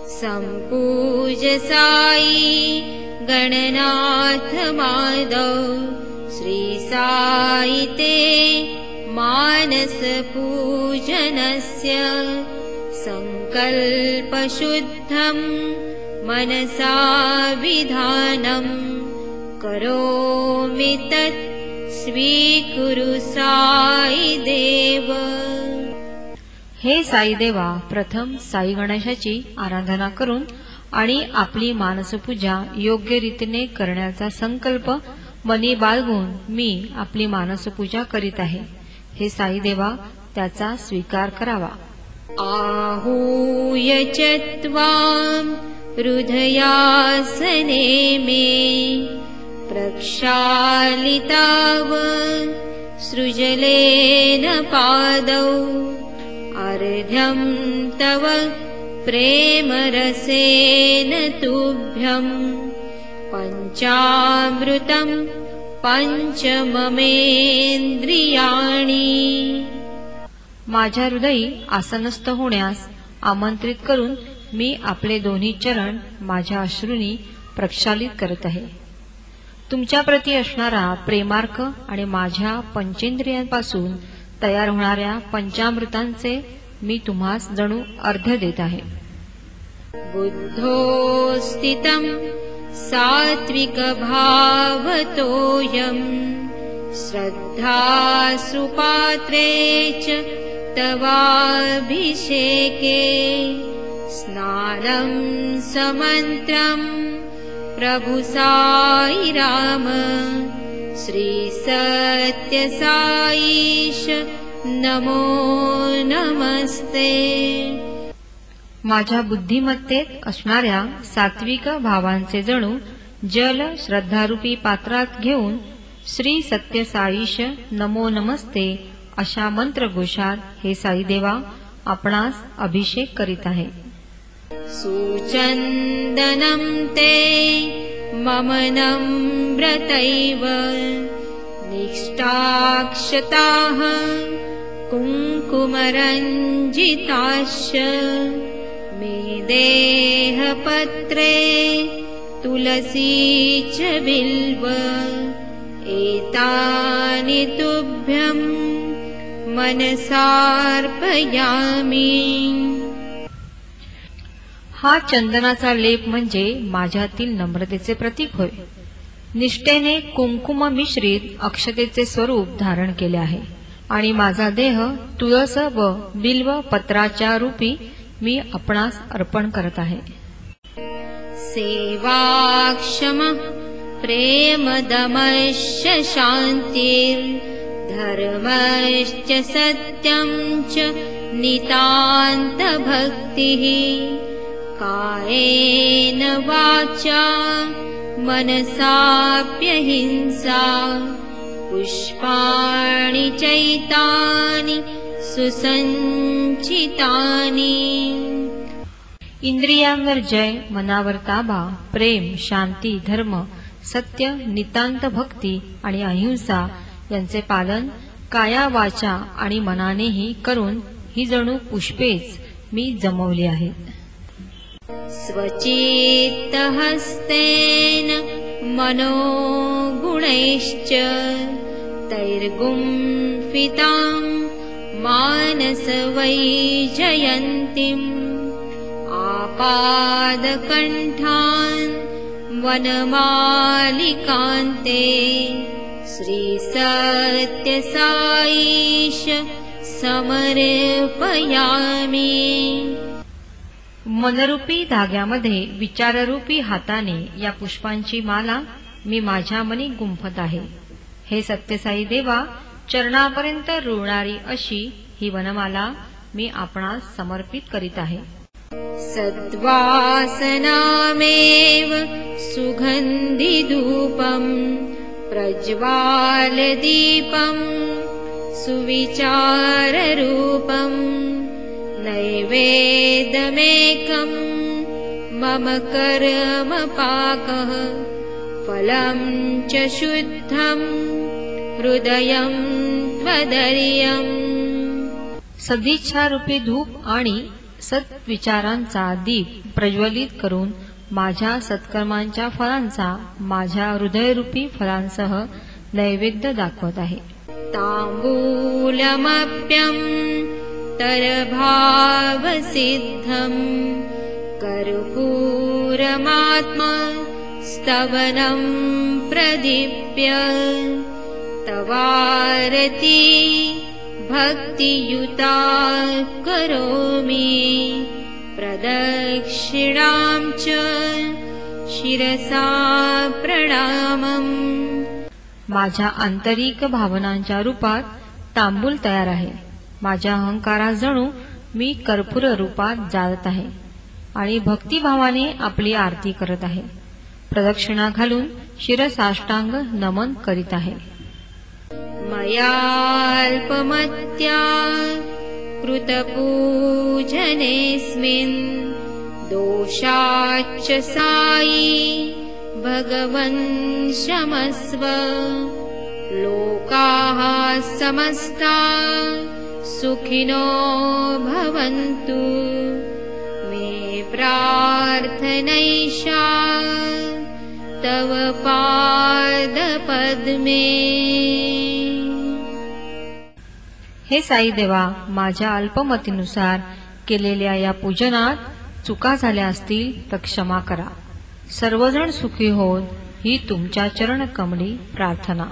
संपूज्य साई गणनाथ माधव श्री साई ते मानस पूजनस्य संकल्प शुद्धं मनसा विधानं करोमि तत् स्वीकुरु साई देव। हे साई देवा, प्रथम साई गणेशाची आराधना करून आणि आपली मानसपूजा योग्य रीतीने करण्याचा संकल्प मनी बाळगून मी आपली मानसपूजा करीत आहे। हे साई देवा, त्याचा स्वीकार करावा। आहूय च त्वां हृदयासने मे प्रक्षालिताव सृजलेन पादौ अर्घ्यं तव प्रेमरसेन तुभ्यं पंचामृतं पंचममेंद्रियाणि। माझ्या हृदयी आसनस्थ होण्यास आमंत्रित करून मी आपले दोन्ही चरण माझ्या अश्रूंनी प्रक्षालित करत आहे। तुमच्या प्रती असणारा प्रेमार्क आणि माझ्या पंचेंद्रियांपासून तयार होणाऱ्या पंचामृतांचे मी तुम्हास जणू अर्घ्य देत आहे। बुद्धोस्थितं सात्विक भावतोयं श्रद्धा सुपात्रे च तवाभिषेके स्नानं समन्त्रं प्रभु साई राम श्री सत्य साईश नमो नमस्ते। माझ्या बुद्धिमत्तेत असणाऱ्या सात्विक भावांचे जणू जल श्रद्धारूपी पात्रात घेऊन श्री सत्य साईश नमो नमस्ते अशा मंत्रघोषात हे साई देवा आपणास अभिषेक करीत आहे। सुचंदनं ते मम नम्रतैव निष्ठाक्षताः कुङ्कुमरञ्जिताश्च मे देहपत्रे तुलसी च बिल्व एतानि तुभ्यं मनसार्पयामि। हा चंदनाचा लेप म्हणजे माझ्यातील नम्रतेचे प्रतीक होय। निष्ठेने कुंकुम मिश्रित अक्षतेचे स्वरूप धारण केले आहे आणि माझा देह तुळस व बिल्व पत्राच्या रूपी मी आपणास अर्पण करत आहे। सेवाक्षम प्रेमदमश्च शान्तिर्धर्मश्च सत्यं च नितान्तभक्तिः कायेन वाचा मनसाप्यहिंसा पुष्पाणि चैतानि सुसंचितानि। इंद्रियांवर जय, मनावर ताबा, प्रेम, शांती, धर्म, सत्य, नितांत भक्ती आणि अहिंसा यांचे पालन काया वाचा आणि मनानेही करून ही जणू पुष्पेच मी जमवली आहेत। स्वचित्तहस्तेन मनोगुणैश्च तैर्गुम्फितां मानसवैजयन्तीम् आपादकण्ठान् वनमालिकान्ते श्रीसत्यसाईश समर्पयामि। मनरूपी धाग्यामध्ये विचाररूपी हाताने या पुष्पांची माला मी माझ्या मनी गुंफत आहे। हे सत्यसाई देवा, चरणापर्यंत रुळणारी अशी ही वनमाला मी आपणास समर्पित करीत आहे। सद्वासनामेव सुगन्धिधूपं प्रज्वालदीपं सुविचाररूपं नैवेद्यमेकं मम कर्मपाकः फलं च शुद्धं हृदयं त्वदर्यम्। सदिच्छा रूपी धूप आणि सत्विचारांचा दीप प्रज्वलित करून माझ्या सत्कर्मांच्या फलांचा माझ्या हृदयरूपी फलांसह नैवेद्य दाखवत आहे. ताम्बूलमप्यं तरभावसिद्धं कर्पूरमात्मा स्तवनं प्रदीप्य तवारती भक्तियुता करोमि प्रदक्षिणां च शिरसा प्रणामम्. माझ्या आंतरिक भावनांच्या रूपात तांबूल तयार आहे. माझ्या अहंकारात जणू मी कर्पूर रूपात जाळत आहे आणि भक्तिभावाने आपली आरती करत आहे. प्रदक्षिणा घालून शिरसाष्टांग नमन करीत आहे. मयाल्पमत्या कृतपूजनेऽस्मिन् दोषाच्च साई भगवन् क्षमस्व. लोकाः समस्ता सुखिनो भवन्तु मे प्रार्थनैषा तव पादपद्मे. हे साई देवा, माझ्या अल्पमतीनुसार केलेल्या या पूजनात चुका झाल्या असतील तर क्षमा करा. सर्वजण सुखी होत ही तुमच्या चरणकमळी प्रार्थना.